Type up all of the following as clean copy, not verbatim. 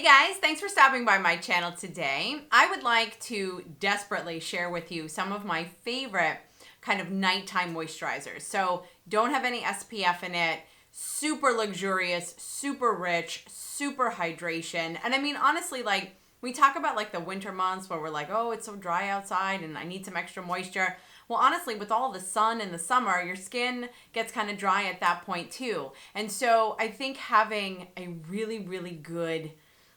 Hey guys, thanks for stopping by my channel today. I would like to desperately share with you some of my favorite kind of nighttime moisturizers. So don't have any SPF in it, super luxurious, super rich, super hydration. And I mean, honestly, like we talk about like the winter months where we're like, oh, it's so dry outside and I need some extra moisture. Well, honestly, with all the sun in the summer, your skin gets kind of dry at that point too. And so I think having a really, really good,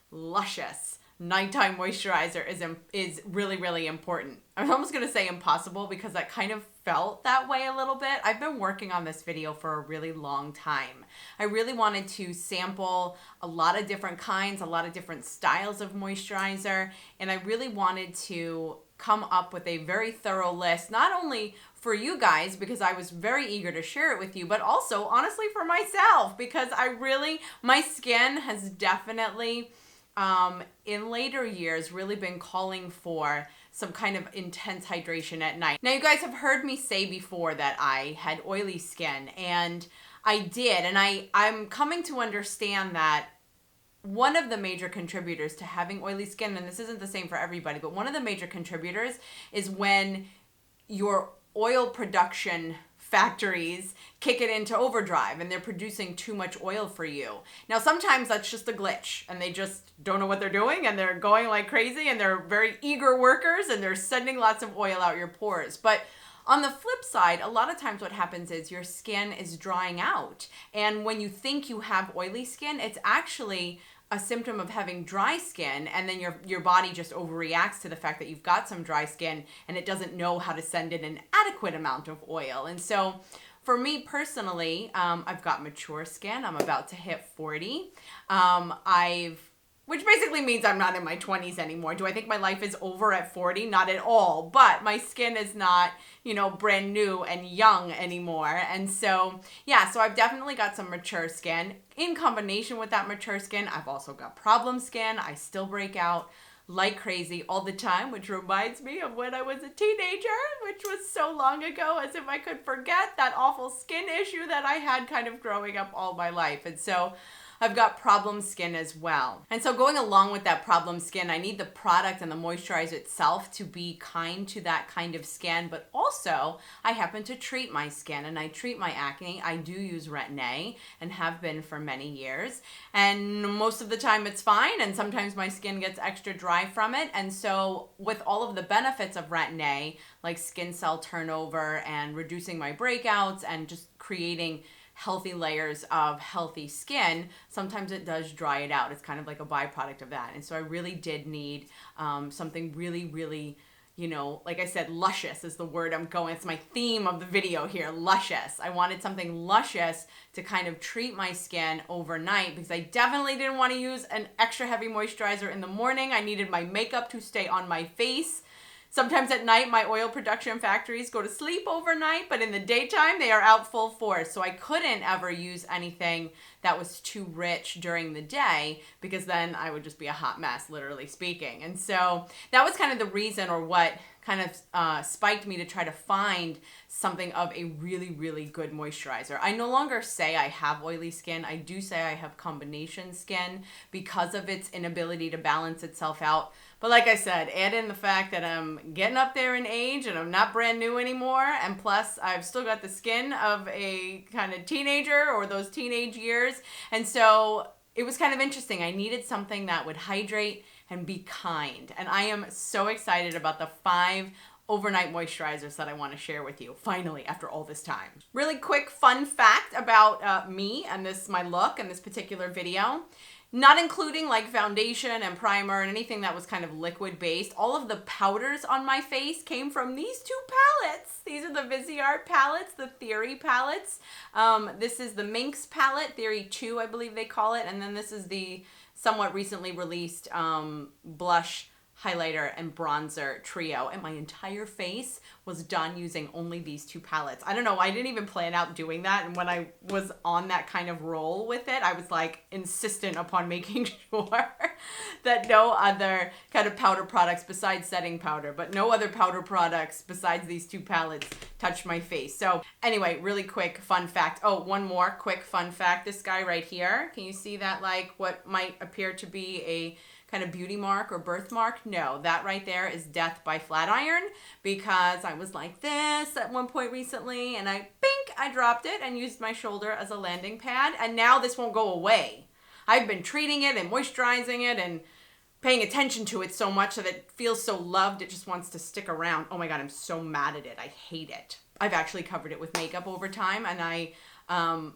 luscious nighttime moisturizer is really, really important. I'm almost going to say impossible because that kind of felt that way a little bit. I've been working on this video for a really long time. I really wanted to sample a lot of different kinds, a lot of different styles of moisturizer, and I really wanted to come up with a very thorough list, not only for you guys, because I was very eager to share it with you, but also honestly for myself, because my skin has definitely, in later years, really been calling for some kind of intense hydration at night. Now, you guys have heard me say before that I had oily skin, and I did, and I'm coming to understand that one of the major contributors to having oily skin, and this isn't the same for everybody, but one of the major contributors is when your oil production factories kick it into overdrive and they're producing too much oil for you. Now, sometimes that's just a glitch and they just don't know what they're doing and they're going like crazy and they're very eager workers and they're sending lots of oil out your pores. But on the flip side, a lot of times what happens is your skin is drying out. And when you think you have oily skin, it's actually a symptom of having dry skin, and then your body just overreacts to the fact that you've got some dry skin and it doesn't know how to send in an adequate amount of oil. And so for me personally, I've got mature skin. I'm about to hit 40. Which basically means I'm not in my 20s anymore. Do I think my life is over at 40? Not at all. But my skin is not, brand new and young anymore. And so, yeah, so I've definitely got some mature skin. In combination with that mature skin, I've also got problem skin. I still break out like crazy all the time, which reminds me of when I was a teenager, which was so long ago, as if I could forget that awful skin issue that I had kind of growing up all my life. And so I've got problem skin as well. And so going along with that problem skin, I need the product and the moisturizer itself to be kind to that kind of skin, but also I happen to treat my skin and I treat my acne. I do use Retin-A and have been for many years. And most of the time it's fine, and sometimes my skin gets extra dry from it. And so with all of the benefits of Retin-A, like skin cell turnover and reducing my breakouts and just creating healthy layers of healthy skin, sometimes it does dry it out. It's kind of like a byproduct of that. And so I really did need something really, really, like I said, luscious is the word I'm going. It's my theme of the video here, luscious. I wanted something luscious to kind of treat my skin overnight because I definitely didn't want to use an extra heavy moisturizer in the morning. I needed my makeup to stay on my face. Sometimes at night, my oil production factories go to sleep overnight, but in the daytime, they are out full force. So I couldn't ever use anything that was too rich during the day because then I would just be a hot mess, literally speaking. And so that was kind of the reason, or what kind of spiked me to try to find something of a really, really good moisturizer. I no longer say I have oily skin. I do say I have combination skin because of its inability to balance itself out. But like I said, add in the fact that I'm getting up there in age and I'm not brand new anymore. And plus, I've still got the skin of a kind of teenager or those teenage years. And so it was kind of interesting. I needed something that would hydrate and be kind. And I am so excited about the 5 overnight moisturizers that I want to share with you, finally, after all this time. Really quick fun fact about me and my look in this particular video. Not including like foundation and primer and anything that was kind of liquid based. All of the powders on my face came from these 2 palettes. These are the Viseart palettes, the Theory palettes. This is the Minx palette, Theory 2 I believe they call it. And then this is the somewhat recently released blush highlighter and bronzer trio, and my entire face was done using only these two palettes. I don't know, I didn't even plan out doing that, and when I was on that kind of roll with it, I was like insistent upon making sure that no other kind of powder products besides setting powder, but no other powder products besides these two palettes touched my face. So anyway, really quick fun fact. Oh, one more quick fun fact. This guy right here, can you see that, like what might appear to be a kind of beauty mark or birthmark? No, that right there is death by flat iron, because I was like this at one point recently and I dropped it and used my shoulder as a landing pad, and now this won't go away. I've been treating it and moisturizing it and paying attention to it so much that it feels so loved, it just wants to stick around. Oh my God, I'm so mad at it. I hate it. I've actually covered it with makeup over time, and I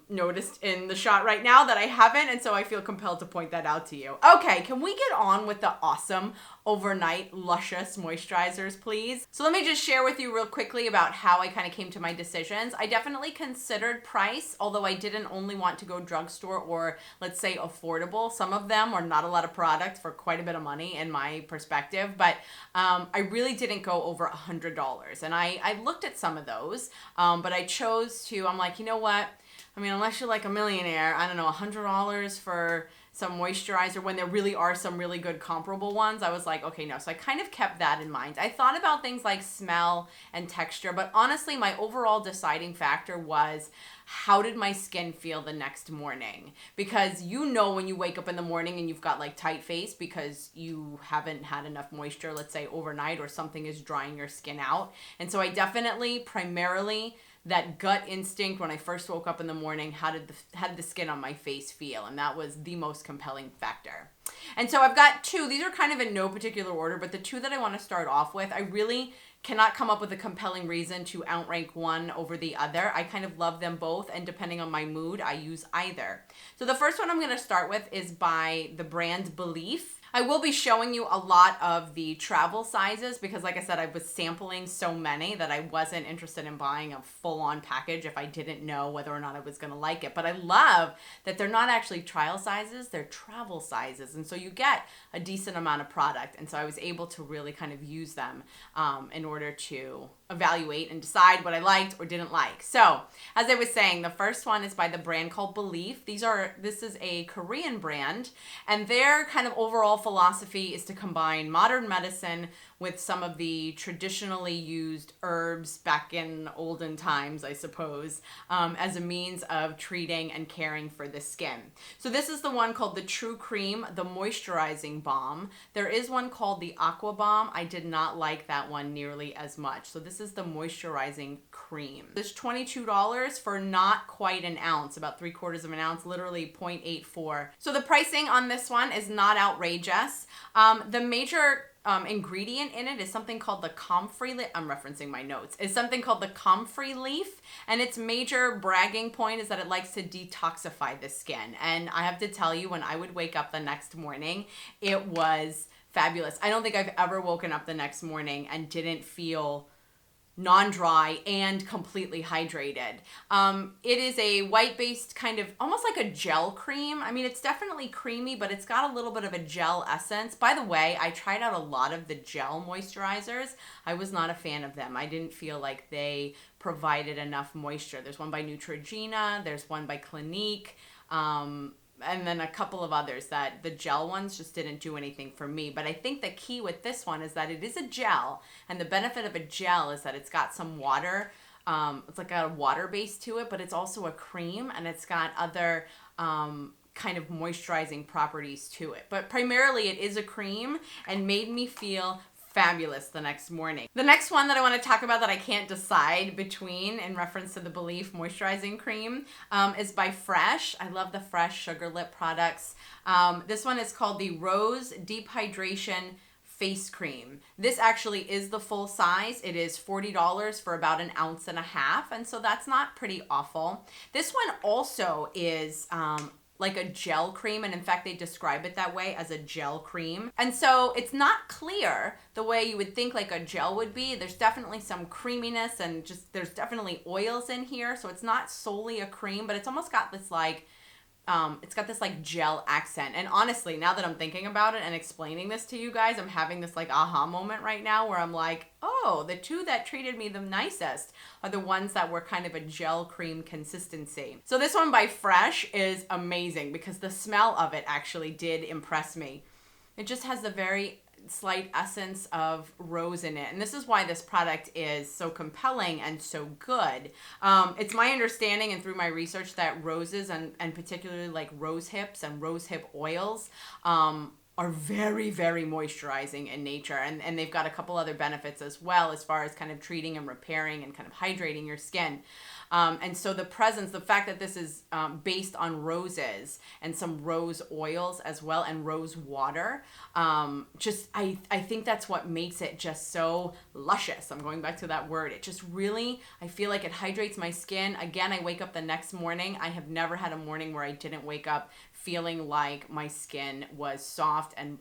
noticed in the shot right now that I haven't, and so I feel compelled to point that out to you. Okay, can we get on with the awesome overnight luscious moisturizers, please? So let me just share with you real quickly about how I kind of came to my decisions. I definitely considered price, although I didn't only want to go drugstore or, let's say, affordable. Some of them are not a lot of product for quite a bit of money in my perspective, but I really didn't go over $100. And I looked at some of those, but I chose to, I'm like, you know what? I mean, unless you're like a millionaire, I don't know, $100 for some moisturizer when there really are some really good comparable ones. I was like, okay, no. So I kind of kept that in mind. I thought about things like smell and texture, but honestly, my overall deciding factor was, how did my skin feel the next morning? Because you know when you wake up in the morning and you've got like tight face because you haven't had enough moisture, let's say overnight, or something is drying your skin out. And so I definitely primarily that gut instinct when I first woke up in the morning, how did the skin on my face feel? And that was the most compelling factor. And so I've got two. These are kind of in no particular order, but the two that I want to start off with, I really cannot come up with a compelling reason to outrank one over the other. I kind of love them both, and depending on my mood, I use either. So the first one I'm going to start with is by the brand Belief. I will be showing you a lot of the travel sizes because, like I said, I was sampling so many that I wasn't interested in buying a full-on package if I didn't know whether or not I was going to like it. But I love that they're not actually trial sizes, they're travel sizes. And so you get a decent amount of product. And so I was able to really kind of use them in order to evaluate and decide what I liked or didn't like. So, as I was saying, the first one is by the brand called Belief. This is a Korean brand, and their kind of overall philosophy is to combine modern medicine with some of the traditionally used herbs back in olden times, I suppose, as a means of treating and caring for the skin. So this is the one called the True Cream, the Moisturizing Balm. There is one called the Aqua Balm. I did not like that one nearly as much. So this is the Moisturizing Cream. It's $22 for not quite an ounce, about 3/4 of an ounce, literally 0.84. So the pricing on this one is not outrageous. The major ingredient in it is something called the comfrey leaf. I'm referencing my notes. It's something called the comfrey leaf, and its major bragging point is that it likes to detoxify the skin. And I have to tell you, when I would wake up the next morning, it was fabulous. I don't think I've ever woken up the next morning and didn't feel non-dry and completely hydrated. It is a white-based kind of almost like a gel cream. I mean, it's definitely creamy, but it's got a little bit of a gel essence. By the way, I tried out a lot of the gel moisturizers. I was not a fan of them. I didn't feel like they provided enough moisture. There's one by Neutrogena, there's one by Clinique, and then a couple of others that the gel ones just didn't do anything for me. But I think the key with this one is that it is a gel, and the benefit of a gel is that it's got some water. It's like a water base to it, but it's also a cream, and it's got other kind of moisturizing properties to it. But primarily it is a cream and made me feel fabulous the next morning. The next one that I want to talk about that I can't decide between in reference to the Belief moisturizing cream is by Fresh. I love the Fresh Sugar Lip products. This one is called the Rose Deep Hydration Face Cream. This actually is the full size. It is $40 for about 1.5 ounces, and so that's not pretty awful. This one also is like a gel cream, and in fact they describe it that way, as a gel cream. And so it's not clear the way you would think like a gel would be. There's definitely some creaminess, and just there's definitely oils in here, so it's not solely a cream, but it's almost got this like it's got this like gel accent. And honestly, now that I'm thinking about it and explaining this to you guys, I'm having this like aha moment right now where I'm like, oh, the two that treated me the nicest are the ones that were kind of a gel cream consistency. So this one by Fresh is amazing because the smell of it actually did impress me. It just has the very slight essence of rose in it, and this is why this product is so compelling and so good. It's my understanding and through my research that roses and particularly like rose hips and rose hip oils are very, very moisturizing in nature, and they've got a couple other benefits as well as far as kind of treating and repairing and kind of hydrating your skin. And so the fact that this is based on roses and some rose oils as well and rose water, I think that's what makes it just so luscious. I'm going back to that word. It just really, I feel like it hydrates my skin. Again, I wake up the next morning. I have never had a morning where I didn't wake up feeling like my skin was soft and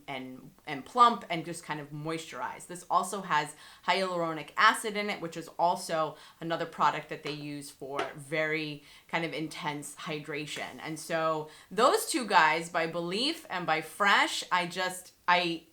plump and just kind of moisturized. This also has hyaluronic acid in it, which is also another product that they use for very kind of intense hydration. And so those two guys, by Belief and by Fresh,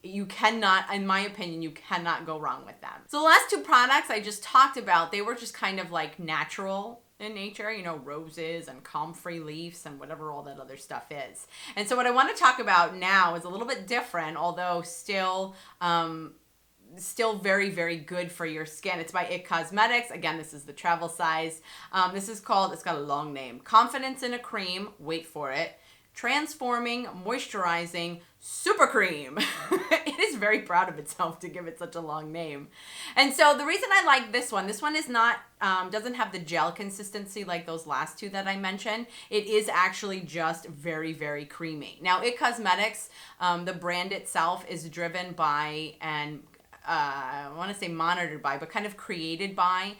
you cannot, in my opinion, you cannot go wrong with them. So the last two products I just talked about, they were just kind of like natural in nature, you know, roses and comfrey leaves and whatever all that other stuff is. And so what I want to talk about now is a little bit different, although still very, very good for your skin. It's by IT Cosmetics. Again, this is the travel size. This is called, it's got a long name, Confidence in a Cream, wait for it, Transforming Moisturizing Super Cream. It is very proud of itself to give it such a long name. And so the reason I like this one is not, doesn't have the gel consistency like those last two that I mentioned. It is actually just very, very creamy. Now, IT Cosmetics, the brand itself is driven by and I want to say monitored by, but kind of created by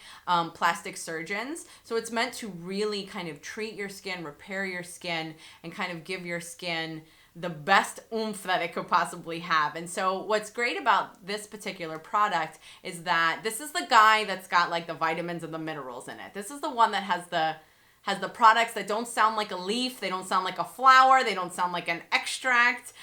plastic surgeons. So it's meant to really kind of treat your skin, repair your skin, and kind of give your skin the best oomph that it could possibly have. And so what's great about this particular product is that this is the guy that's got like the vitamins and the minerals in it. This is the one that has the products that don't sound like a leaf, they don't sound like a flower, they don't sound like an extract.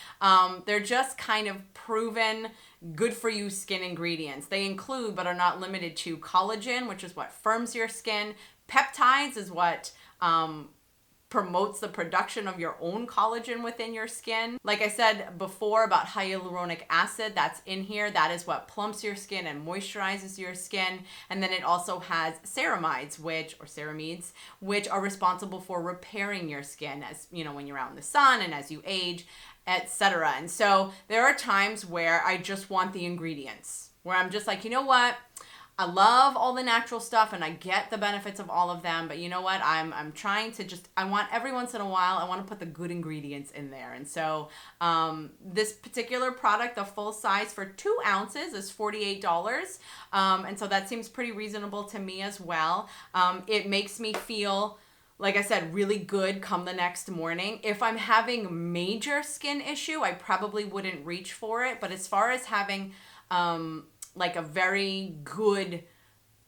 They're just kind of proven good for you skin ingredients. They include, but are not limited to, collagen, which is what firms your skin. Peptides is what promotes the production of your own collagen within your skin. Like I said before about hyaluronic acid, that's in here. That is what plumps your skin and moisturizes your skin. And then it also has ceramides, ceramides, which are responsible for repairing your skin as, you know, when you're out in the sun and as you age, etc. And so there are times where I just want the ingredients, where I'm just like, you know what? I love all the natural stuff and I get the benefits of all of them, but you know what? I'm trying to I want every once in a while, I want to put the good ingredients in there. And so this particular product, the full size for 2 ounces is $48. And so that seems pretty reasonable to me as well. It makes me feel, like I said, really good come the next morning. If I'm having major skin issue, I probably wouldn't reach for it. But as far as having like a very good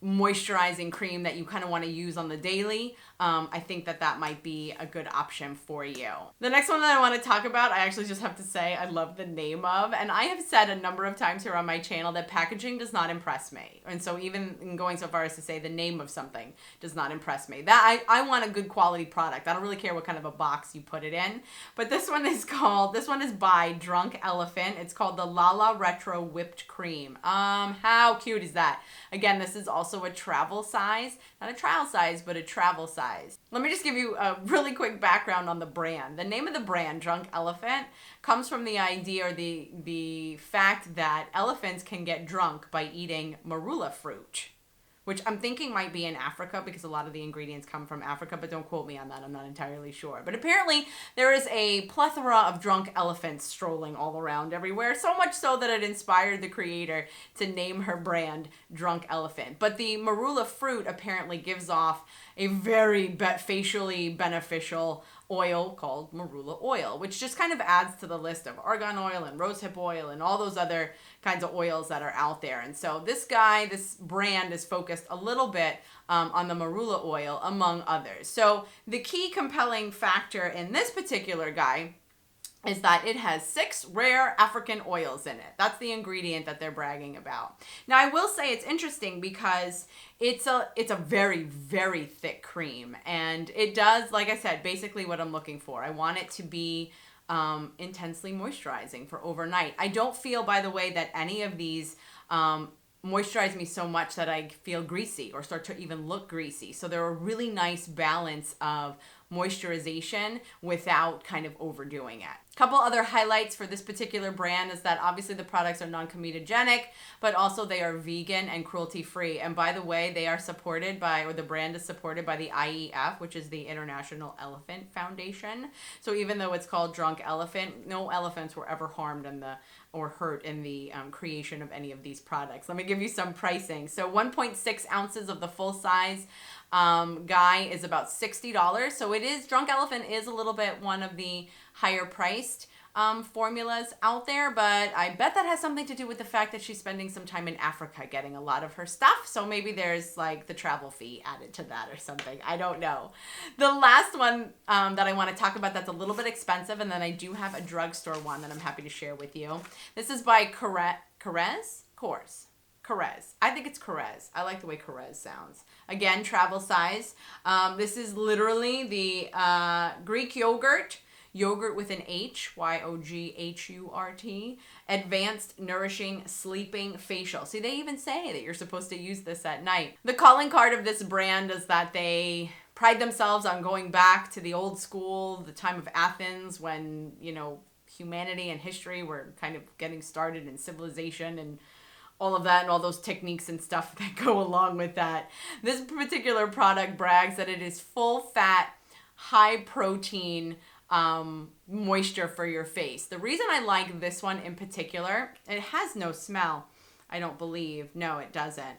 moisturizing cream that you kind of want to use on the daily, I think that might be a good option for you. The next one that I want to talk about, I actually just have to say I love the name of, and I have said a number of times here on my channel that packaging does not impress me. And so even going so far as to say the name of something does not impress me. That I want a good quality product. I don't really care what kind of a box you put it in. But this one is by Drunk Elephant. It's called the Lala Retro Whipped Cream. How cute is that? Again, this is also a travel size, not a trial size, but a travel size. Let me just give you a really quick background on the brand. The name of the brand, Drunk Elephant, comes from the idea or the fact that elephants can get drunk by eating marula fruit, which I'm thinking might be in Africa because a lot of the ingredients come from Africa, but don't quote me on that. I'm not entirely sure. But apparently there is a plethora of drunk elephants strolling all around everywhere, so much so that it inspired the creator to name her brand Drunk Elephant. But the marula fruit apparently gives off a very facially beneficial oil called marula oil, which just kind of adds to the list of argan oil and rosehip oil and all those other kinds of oils that are out there. And so this brand is focused a little bit on the marula oil, among others. So the key compelling factor in this particular guy is that it has 6 rare African oils in it. That's the ingredient that they're bragging about. Now, I will say it's interesting because it's a very, very thick cream. And it does, like I said, basically what I'm looking for. I want it to be intensely moisturizing for overnight. I don't feel, by the way, that any of these moisturize me so much that I feel greasy or start to even look greasy. So they're a really nice balance of moisturization without kind of overdoing it. Couple other highlights for this particular brand is that obviously the products are non-comedogenic, but also they are vegan and cruelty-free. And by the way, they are supported by, or the brand is supported by the IEF, which is the International Elephant Foundation. So even though it's called Drunk Elephant, no elephants were ever harmed or hurt in the creation of any of these products. Let me give you some pricing. So 1.6 ounces of the full size guy is about $60. So it is, Drunk Elephant is a little bit one of the higher priced formulas out there, but I bet that has something to do with the fact that she's spending some time in Africa getting a lot of her stuff. So maybe there's like the travel fee added to that or something. I don't know. The last one that I want to talk about that's a little bit expensive, and then I do have a drugstore one that I'm happy to share with you. This is by Korres. I think it's Korres. I like the way Korres sounds. Again, travel size. This is literally the Greek yogurt with an H, YOGHURT, advanced nourishing sleeping facial. See, they even say that you're supposed to use this at night. The calling card of this brand is that they pride themselves on going back to the old school, the time of Athens, when, humanity and history were kind of getting started in civilization and all of that and all those techniques and stuff that go along with that. This particular product brags that it is full fat, high protein, moisture for your face. The reason I like this one in particular, it has no smell, I don't believe. No, it doesn't.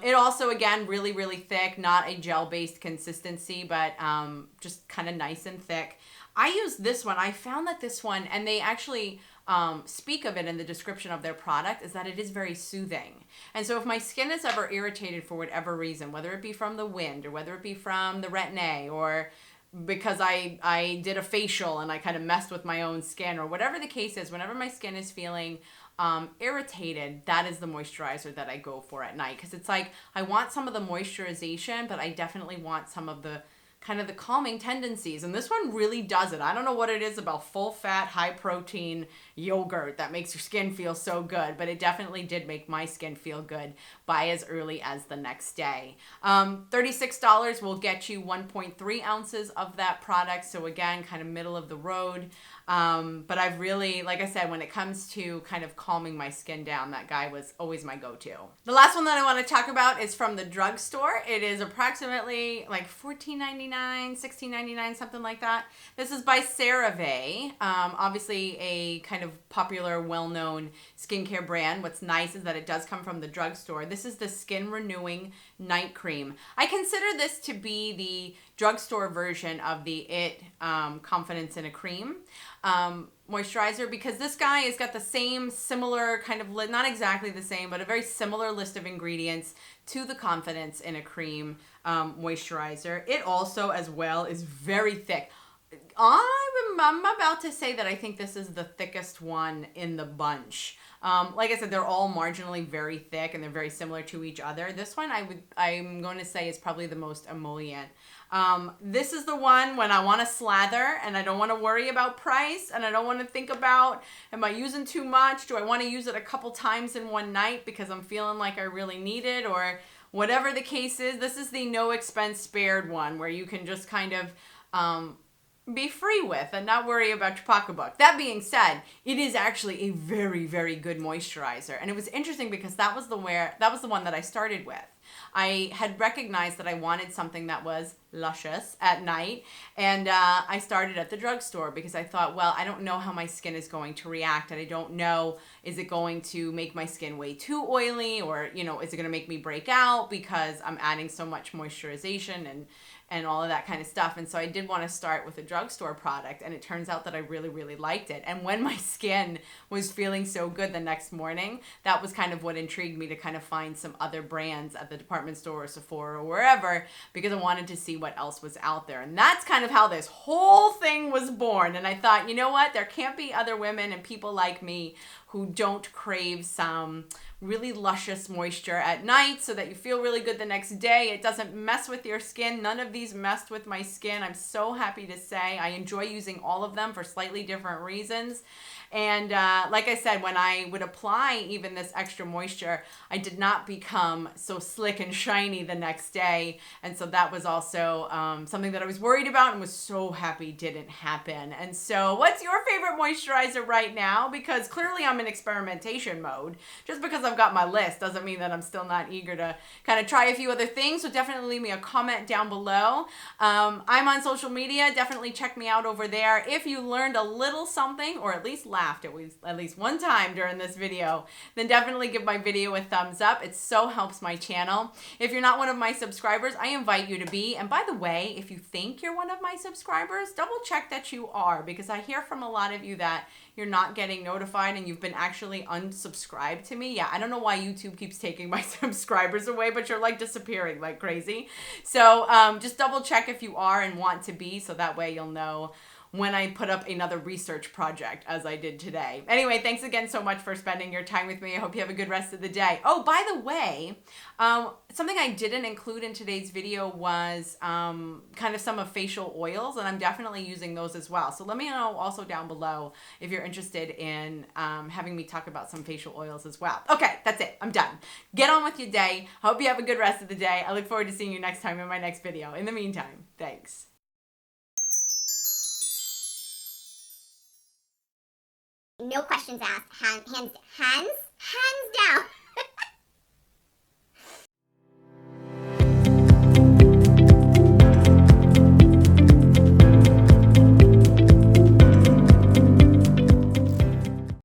It also, again, really, really thick, not a gel-based consistency, but just kind of nice and thick. I use this one. I found that this one, and they actually speak of it in the description of their product, is that it is very soothing. And so if my skin is ever irritated for whatever reason, whether it be from the wind or whether it be from the retin-A or because I did a facial and I kind of messed with my own skin or whatever the case is, whenever my skin is feeling irritated, that is the moisturizer that I go for at night. Because it's like, I want some of the moisturization, but I definitely want some of the kind of the calming tendencies. And this one really does it. I don't know what it is about full fat, high protein yogurt that makes your skin feel so good, but it definitely did make my skin feel good by as early as the next day. $36 will get you 1.3 ounces of that product. So again, kind of middle of the road. But I've really, like I said, when it comes to kind of calming my skin down, that guy was always my go-to. The last one that I want to talk about is from the drugstore. It is approximately like $14.99, $16.99, something like that. This is by CeraVe. Obviously a kind of popular, well-known skincare brand. What's nice is that it does come from the drugstore. This is the Skin Renewing Night Cream. I consider this to be the drugstore version of the IT Confidence in a Cream moisturizer, because this guy has got the same similar kind of, not exactly the same, but a very similar list of ingredients to the Confidence in a Cream moisturizer. It also as well is very thick. I'm about to say that I think this is the thickest one in the bunch. Like I said, they're all marginally very thick and they're very similar to each other. This one I'm going to say is probably the most emollient. This is the one when I want to slather and I don't want to worry about price and I don't want to think about, am I using too much? Do I want to use it a couple times in one night because I'm feeling like I really need it, or whatever the case is. This is the no expense spared one where you can just kind of be free with and not worry about your pocketbook. That being said, it is actually a very, very good moisturizer. And it was interesting because that was the one that I started with. I had recognized that I wanted something that was luscious at night, and I started at the drugstore because I thought, well, I don't know how my skin is going to react, and I don't know, is it going to make my skin way too oily, or, you know, is it going to make me break out because I'm adding so much moisturization and all of that kind of stuff. And so I did want to start with a drugstore product, and it turns out that I really, really liked it. And when my skin was feeling so good the next morning, that was kind of what intrigued me to kind of find some other brands at the department store or Sephora or wherever, because I wanted to see what else was out there. And that's kind of how this whole thing was born. And I thought, you know what, there can't be other women and people like me who don't crave some really luscious moisture at night so that you feel really good the next day. It doesn't mess with your skin. None of these messed with my skin. I'm so happy to say I enjoy using all of them for slightly different reasons. And like I said, when I would apply even this extra moisture, I did not become so slick and shiny the next day. And so that was also something that I was worried about and was so happy didn't happen. And so what's your favorite moisturizer right now? Because clearly I'm in experimentation mode. Just because I've got my list doesn't mean that I'm still not eager to kind of try a few other things. So definitely leave me a comment down below. I'm on social media. Definitely check me out over there. If you learned a little something, or at least laughed at least one time during this video, then definitely give my video a thumbs up. It so helps my channel. If you're not one of my subscribers, I invite you to be. And by the way, if you think you're one of my subscribers, double check that you are, because I hear from a lot of you that you're not getting notified and you've been actually unsubscribed to me. Yeah, I don't know why YouTube keeps taking my subscribers away, but you're like disappearing like crazy. So just double check if you are and want to be, so that way you'll know when I put up another research project, as I did today. Anyway, thanks again so much for spending your time with me. I hope you have a good rest of the day. Oh, by the way, something I didn't include in today's video was kind of some of facial oils, and I'm definitely using those as well. So let me know also down below if you're interested in having me talk about some facial oils as well. Okay, that's it. I'm done. Get on with your day. Hope you have a good rest of the day. I look forward to seeing you next time in my next video. In the meantime, thanks. No questions asked. Hands down.